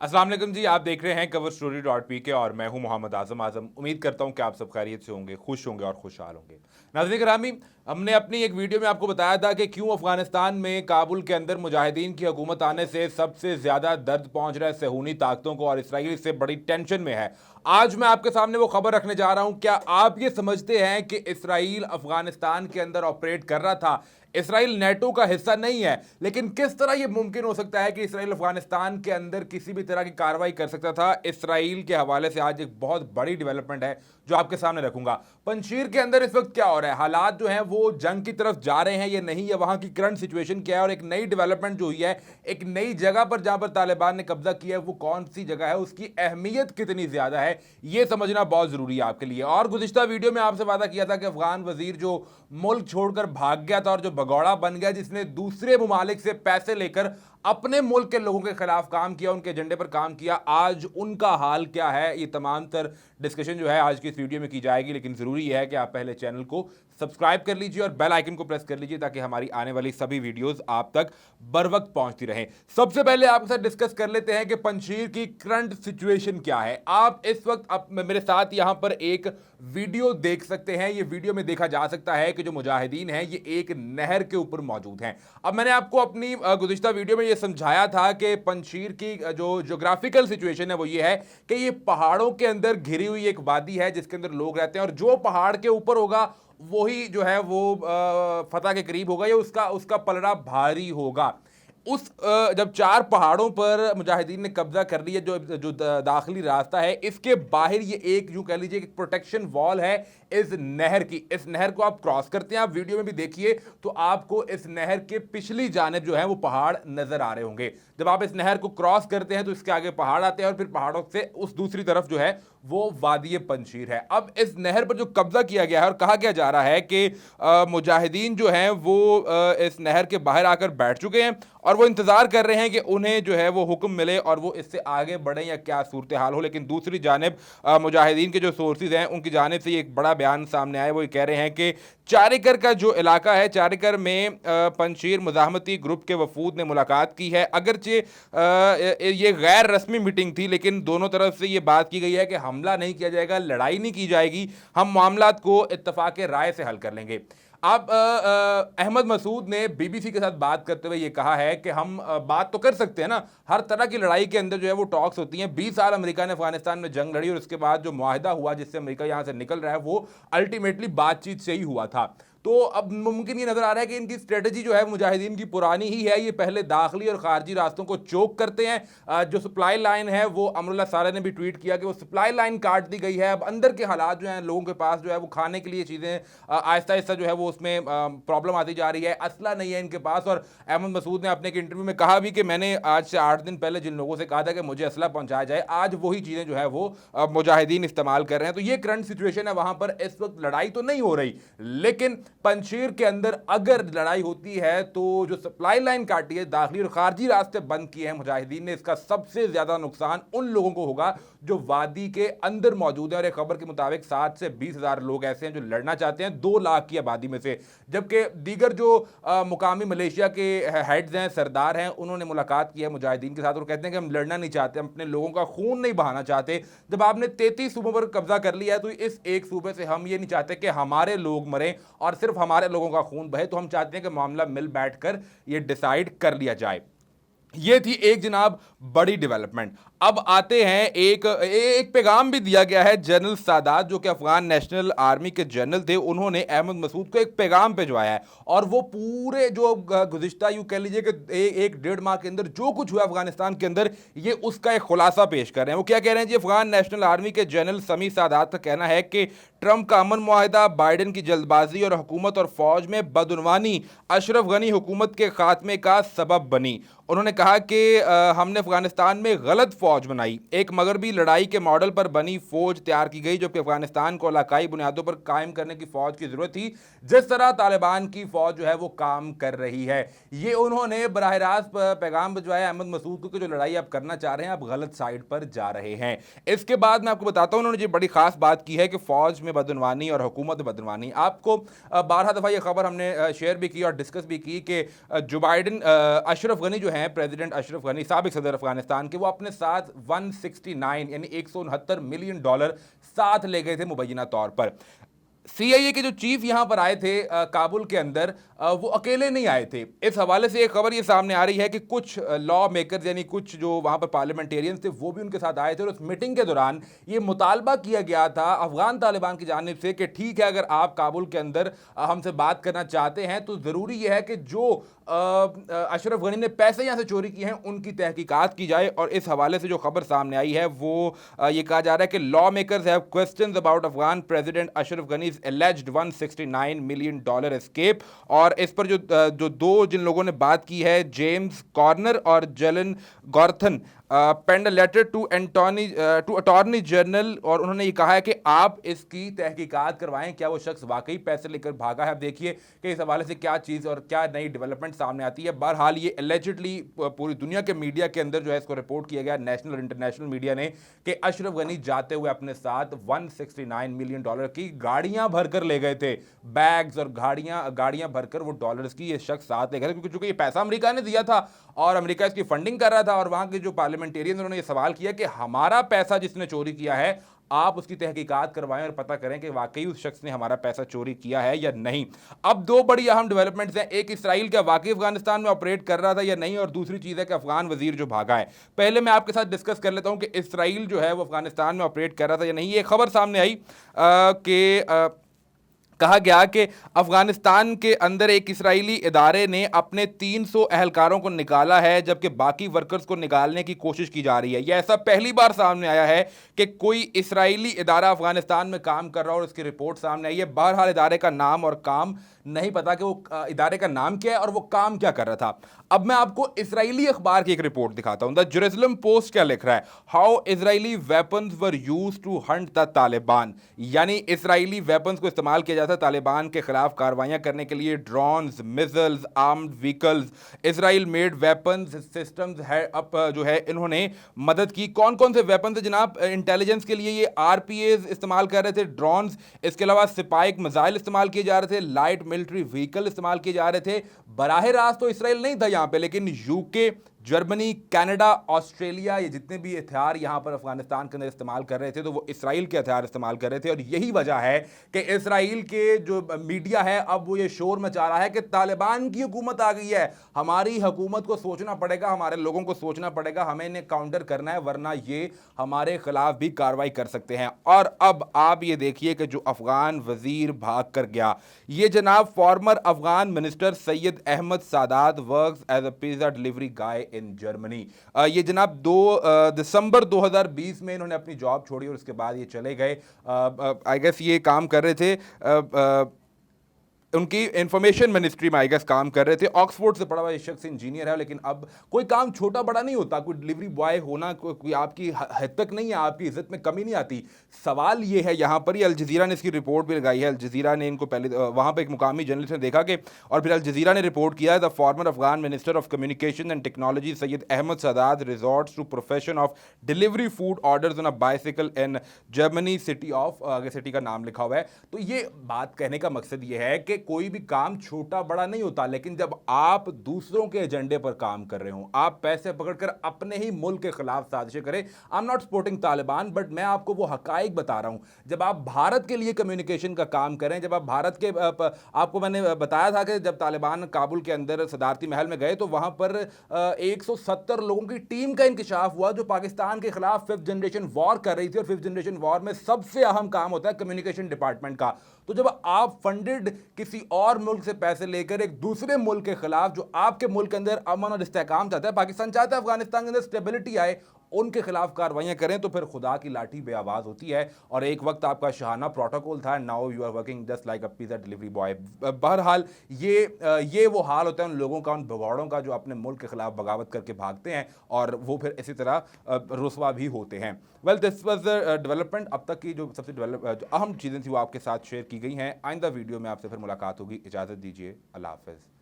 अस्सलाम वालेकुम जी, आप देख रहे हैं coverstory.pk और मैं हूं मोहम्मद आजम। उम्मीद करता हूं कि आप सब खैरियत से होंगे, खुश होंगे और खुशहाल होंगे। नाज़रीन गिरामी, हमने अपनी एक वीडियो में आपको बताया था कि क्यों अफगानिस्तान में काबुल के अंदर मुजाहिदीन की हुकूमत आने से सबसे ज़्यादा दर्द पहुंच रहा है सहूनी ताकतों को और इसराइल इससे बड़ी टेंशन में है। आज मैं आपके सामने वो खबर रखने जा रहा हूं। क्या आप ये समझते हैं कि इसराइल अफगानिस्तान के अंदर ऑपरेट कर रहा था? इसराइल नेटो का हिस्सा नहीं है, लेकिन किस तरह यह मुमकिन हो सकता है कि इसराइल अफगानिस्तान के अंदर किसी भी तरह की कार्रवाई कर सकता था? इसराइल के हवाले से आज एक बहुत बड़ी डेवलपमेंट है जो आपके सामने रखूंगा। पंजशीर के अंदर इस वक्त क्या हो रहा है, हालात जो हैं वो जंग की तरफ जा रहे हैं या नहीं, या वहां की करंट सिचुएशन क्या है, और एक नई डेवलपमेंट जो हुई है एक नई जगह पर जहां पर तालिबान ने कब्जा किया है, वो कौन सी जगह है, उसकी अहमियत कितनी ज्यादा है, यह समझना बहुत जरूरी है आपके लिए। और गुज़िश्ता वीडियो में आपसे वादा किया था कि अफगान वजीर जो मुल्क छोड़कर भाग गया था और जो भगौड़ा बन गया, जिसने दूसरे मुमालिक से पैसे लेकर अपने मुल्क के लोगों के खिलाफ काम किया, उनके एजेंडे पर काम किया, आज उनका हाल क्या है, ये तमाम तर डिस्कशन जो है आज की इस वीडियो में की जाएगी। लेकिन जरूरी है कि आप पहले चैनल को सब्सक्राइब कर लीजिए और बेल आइकन को प्रेस कर लीजिए ताकि हमारी आने वाली सभी वीडियोस आप तक बर वक्त पहुंचती रहें। सबसे पहले आपके साथ डिस्कस कर लेते हैं कि पंजशीर की करंट सिचुएशन क्या है। आप इस वक्त मेरे साथ यहां पर एक वीडियो देख सकते हैं। ये वीडियो में देखा जा सकता है कि जो मुजाहिदीन हैं ये एक नहर के ऊपर मौजूद हैं। अब मैंने आपको अपनी गुज़िश्ता वीडियो में ये समझाया था कि पंजशीर की जो ज्योग्राफिकल सिचुएशन है वो ये है कि ये पहाड़ों के अंदर घिरी हुई एक वादी है जिसके अंदर लोग रहते हैं, और जो पहाड़ के ऊपर होगा वही जो है वो फतह के करीब होगा या उसका उसका पलड़ा भारी होगा। जब चार पहाड़ों पर मुजाहिदीन ने कब्जा कर लिया, जो जो दाखिली रास्ता है, इसके बाहर ये एक यूं कह लीजिए कि प्रोटेक्शन वॉल है इस नहर की। इस नहर को आप क्रॉस करते हैं, आप वीडियो में भी देखिए तो आपको इस नहर के पिछली जानिब जो है वो पहाड़ नजर आ रहे होंगे। जब आप इस नहर को क्रॉस करते हैं तो इसके आगे पहाड़ आते हैं और फिर पहाड़ों से उस दूसरी तरफ जो है वो वादी पंजशीर है। अब इस नहर पर जो कब्जा किया गया है और कहा क्या जा रहा है कि मुजाहिदीन जो हैं वो इस नहर के बाहर आकर बैठ चुके हैं और वो इंतजार कर रहे हैं कि उन्हें जो है वो हुक्म मिले और वो इससे आगे बढ़े या क्या सूरत हाल हो। लेकिन दूसरी जानिब मुजाहिदीन के जो सोर्सेज हैं उनकी जानिब से एक बड़ा बयान सामने आया। वो ये कह रहे हैं कि चारिकर का जो इलाका है, चारिकर में पंजशीर मुजाहमती ग्रुप के वफूद ने मुलाकात की है। अगरचे ये गैर रस्मी मीटिंग थी, लेकिन दोनों तरफ से ये बात की गई है कि हमला नहीं किया जाएगा, लड़ाई नहीं की जाएगी, हम मामलात को इत्तफाक राय से हल कर लेंगे। अब अहमद मसूद ने बीबीसी के साथ बात करते हुए ये कहा है कि हम बात तो कर सकते हैं ना, हर तरह की लड़ाई के अंदर जो है वो टॉक्स होती हैं। 20 साल अमेरिका ने अफगानिस्तान में जंग लड़ी और उसके बाद जो मुआहिदा हुआ जिससे अमेरिका यहां से निकल रहा है वो अल्टीमेटली बातचीत से ही हुआ था। तो अब मुमकिन ये नजर आ रहा है कि इनकी स्ट्रेटजी जो है मुजाहिदीन की पुरानी ही है। ये पहले दाखिली और खारजी रास्तों को चोक करते हैं। जो सप्लाई लाइन है वो अमरुल्लाह साले ने भी ट्वीट किया कि वो सप्लाई लाइन काट दी गई है। अब अंदर के हालात जो हैं, लोगों के पास जो है वो खाने के लिए चीज़ें आहिस्ता आहिस्ता जो है वो उसमें प्रॉब्लम आती जा रही है। असला नहीं है इनके पास। और अहमद मसूद ने अपने एक इंटरव्यू में कहा भी कि मैंने आज से 8 दिन पहले जिन लोगों से कहा था कि मुझे असला पहुंचाया जाए, आज वही चीज़ें जो है वो मुजाहिदीन इस्तेमाल कर रहे हैं। तो ये करंट सिचुएशन है। वहां पर इस वक्त लड़ाई तो नहीं हो रही, लेकिन पंजशीर के अंदर अगर लड़ाई होती है तो जो सप्लाई लाइन काटी है, दाखिली और खारजी रास्ते बंद किए हैं मुजाहिदीन ने, इसका सबसे ज्यादा नुकसान उन लोगों को होगा जो वादी के अंदर मौजूद है। और एक खबर के मुताबिक 7 से 20 हजार लोग ऐसे हैं जो लड़ना चाहते हैं 2 लाख की आबादी में से। जबकि दीगर जो मुकामी मलेशिया के हेड्स हैं, सरदार हैं, उन्होंने मुलाकात की है मुजाहिदीन के साथ और कहते हैं कि हम लड़ना नहीं चाहते, हम अपने लोगों का खून नहीं बहाना चाहते। जब आपने 33 सूबों पर कब्जा कर लिया है तो इस एक सूबे से हम ये नहीं चाहते कि हमारे लोग मरें और सिर्फ हमारे लोगों का खून बहे। तो हम चाहते हैं कि मामला मिल बैठकर ये डिसाइड कर लिया जाए। ये थी एक जनाब बड़ी डेवलपमेंट। अब आते हैं एक पैगाम भी दिया गया है जनरल सादात, जो कि अफगान नेशनल आर्मी के जनरल थे। उन्होंने अहमद मसूद को एक पैगाम भिजवाया है और वो पूरे जो गुज़िश्ता यूं कह लीजिए कि एक डेढ़ माह के अंदर जो कुछ हुआ अफगानिस्तान के अंदर, ये उसका एक खुलासा पेश कर रहे हैं। वो क्या कह रहे हैं जी? अफगान नेशनल आर्मी के जनरल समी सादात का कहना है कि ट्रंप का अमन मुआहिदा, बाइडेन की जल्दबाजी और हुकूमत और फौज में बदउनवानी अशरफ गनी हुकूमत के खात्मे का सबब बनी। उन्होंने कहा कि हमने अफगानिस्तान में गलत फौज बनाई, एक मगरबी लड़ाई के मॉडल पर बनी फौज तैयार की गई, जबकि अफगानिस्तान को इलाकाई बुनियादों पर कायम करने की फौज की जरूरत थी, जिस तरह तालिबान की फौज जो है वो काम कर रही है। ये उन्होंने बराह रास्त पैगाम भिजवाया अहमद मसूद को कि जो लड़ाई आप करना चाह रहे हैं आप गलत साइड पर जा रहे हैं। इसके बाद मैं आपको बताता हूं उन्होंने जो बड़ी खास बात की है कि फौज में बदनवानी और हुकूमत बदनवानी। आपको 12 दफा ये खबर हमने शेयर भी की और डिस्कस भी की कि जो बाइडेन अशरफ गनी जो हैं प्रेसिडेंट अशरफ गनी, साबिक सदर अफगानिस्तान के, वो अपने साथ 169 यानी $169 मिलियन साथ ले गए थे मुबैना तौर पर। सीआईए के जो चीफ यहां पर आए थे काबुल के अंदर, वो अकेले नहीं आए थे। इस हवाले से एक खबर ये सामने आ रही है कि कुछ लॉ मेकर्स यानी कुछ जो वहां पर पार्लियामेंटेरियंस थे वो भी उनके साथ आए थे, और उस मीटिंग के दौरान ये मुतालबा किया गया था अफगान तालिबान की जानिब से कि ठीक है, अगर आप काबुल के अंदर हमसे बात करना चाहते हैं तो ज़रूरी यह है कि जो अशरफ गनी ने पैसे यहां से चोरी किए हैं उनकी तहकीकात की जाए। और इस हवाले से जो खबर सामने आई है वो ये कहा जा रहा है कि law makers have questions about Afghan president Ashraf Ghani alleged $169 million escape. और इस पर जो दो जिन लोगों ने बात की है, जेम्स कॉर्नर और जेलन गॉर्थन, पेंड लेटर टू अटॉर्नी जनरल, और उन्होंने ये कहा है कि आप इसकी तहकीकात करवाएं, क्या वो शख्स वाकई पैसे लेकर भागा है। अब देखिए कि इस हवाले से क्या चीज़ और क्या नई डेवलपमेंट सामने आती है। बहरहाल ये एलिजिडली पूरी दुनिया के मीडिया के अंदर जो है इसको रिपोर्ट किया गया, नेशनल और इंटरनेशनल मीडिया ने, कि अशरफ गनी जाते हुए अपने साथ $169 मिलियन की गाड़ियां भरकर ले गए थे, बैग्स और गाड़ियां भरकर वो डॉलर्स की ये शख्स साथ ले गए थे, क्योंकि चूंकि ये पैसा अमेरिका ने दिया था और अमेरिका इसकी फंडिंग कर रहा था। और वहां के जो पार्लियामेंटेरियन उन्होंने ये सवाल किया कि हमारा पैसा जिसने चोरी किया है, आप उसकी तहकीकात करवाएं और पता करें कि वाकई उस शख्स ने हमारा पैसा चोरी किया है या नहीं। अब दो बड़ी अहम डेवलपमेंट्स हैं, एक इसराइल क्या वाकई अफगानिस्तान में ऑपरेट कर रहा था या नहीं, और दूसरी चीज़ है कि अफगान वजीर जो भागा है। पहले मैं आपके साथ डिस्कस कर लेता हूं कि इसराइल जो है वो अफगानिस्तान में ऑपरेट कर रहा था या नहीं। ये खबर सामने आई कि कहा गया कि अफगानिस्तान के अंदर एक इजरायली इदारे ने अपने 300 अहलकारों को निकाला है, जबकि बाकी वर्कर्स को निकालने की कोशिश की जा रही है। यह ऐसा पहली बार सामने आया है कि कोई इजरायली इदारा अफगानिस्तान में काम कर रहा हो और उसकी रिपोर्ट सामने आई है। बहरहाल इदारे का नाम और काम नहीं पता कि वो इदारे का नाम क्या है और वो काम क्या कर रहा था। अब मैं आपको इजरायली अखबार की एक रिपोर्ट दिखाता हूं। द जेरूसलम पोस्ट क्या लिख रहा है, how Israeli weapons were used to hunt the Taliban, यानी इजरायली वेपन्स को इस्तेमाल किया जाता है तालिबान के खिलाफ कार्रवाइयां करने के लिए। Drones, missiles, armed vehicles, Israel made weapons systems है। अब जो है इन्होंने मदद की। कौन कौन से वेपन्स है जनाब? इंटेलिजेंस के लिए ये आरपीएस इस्तेमाल कर रहे थे, ड्रोन्स, इसके अलावा स्पाइक मिसाइल इस्तेमाल किए जा रहे थे, लाइट मिलिट्री व्हीकल इस्तेमाल किए जा रहे थे। बराह रास्त तो इसराइल नहीं था यहां पे, लेकिन यूके, जर्मनी, कनाडा, ऑस्ट्रेलिया, ये जितने भी हथियार यहां पर अफगानिस्तान के अंदर इस्तेमाल कर रहे थे तो वो इसराइल के हथियार इस्तेमाल कर रहे थे। और यही वजह है कि इसराइल के जो मीडिया है अब वो ये शोर मचा रहा है कि तालिबान की हुकूमत आ गई है, हमारी हुकूमत को सोचना पड़ेगा, हमारे लोगों को सोचना पड़ेगा, हमें इन्हें काउंटर करना है, वरना ये हमारे खिलाफ भी कार्रवाई कर सकते हैं। और अब आप ये देखिए कि जो अफगान वजीर भाग कर गया, ये जनाब former Afghan minister Sayed Ahmad Sadat works as a pizza delivery guy in Germany. ये जनाब 2 दिसंबर 2020 में इन्होंने अपनी जॉब छोड़ी और उसके बाद ये चले गए। आई गेस ये काम कर रहे थे उनकी इंफॉर्मेशन मिनिस्ट्री में आई गेस काम कर रहे थे। ऑक्सफोर्ड से पढ़ा हुआ ये शख्स इंजीनियर है, लेकिन अब कोई काम छोटा बड़ा नहीं होता, कोई डिलीवरी बॉय होना कोई आपकी हद तक नहीं है, आपकी इज्जत में कमी नहीं आती। सवाल ये है यहाँ पर, अल जजीरा ने इसकी रिपोर्ट भी लगाई है। अल जजीरा ने इनको पहले वहाँ पर एक मुकामी जर्नलिस्ट ने देखा कि, और फिर अल जजीरा ने रिपोर्ट किया है, the former Afghan minister of communication and technology Sayed Ahmad Sadat resorts to profession of delivery food orders on a bicycle in Germany city of, आगे सिटी का नाम लिखा हुआ है। तो ये बात कहने का मकसद ये है कि कोई भी काम छोटा बड़ा नहीं होता, लेकिन जब आप दूसरों के एजेंडे पर काम कर रहे हो, आप पैसे पकड़कर अपने ही मुल्क के खिलाफ साजिशें करें। I am not supporting Taliban, but मैं आपको वो हकाइक बता रहा हूं। जब आप भारत के लिए कम्युनिकेशन का काम करें, जब आप भारत के आपको मैंने बताया था कि जब तालिबान काबुल के अंदर सदारती महल में गए तो वहां पर 170 लोगों की टीम का इंकशाफ हुआ जो पाकिस्तान के खिलाफ 5th जनरेशन वॉर कर रही थी। और 5th जनरेशन वॉर में सबसे अहम काम होता है कम्युनिकेशन डिपार्टमेंट का। तो जब आप फंडेड किसी और मुल्क से पैसे लेकर एक दूसरे मुल्क के खिलाफ, जो आपके मुल्क के अंदर अमन और इस्तेहकाम चाहता है, पाकिस्तान चाहता है अफगानिस्तान के अंदर स्टेबिलिटी आए, उनके खिलाफ कार्रवाइयां करें, तो फिर खुदा की लाठी बेआवाज होती है। और एक वक्त आपका शाहाना प्रोटोकॉल था, now you are working just like a pizza delivery boy. बहरहाल ये वो हाल होता है उन लोगों का, उन भगौड़ों का जो अपने मुल्क के खिलाफ बगावत करके भागते हैं और वो फिर इसी तरह रुसवा भी होते हैं। Well, this was the development. अब तक की जो सबसे जो अहम चीज़ें थी वो आपके साथ शेयर की गई हैं। आइंदा वीडियो में आपसे फिर मुलाकात होगी। इजाज़त दीजिए, अल्लाह हाफ़िज़।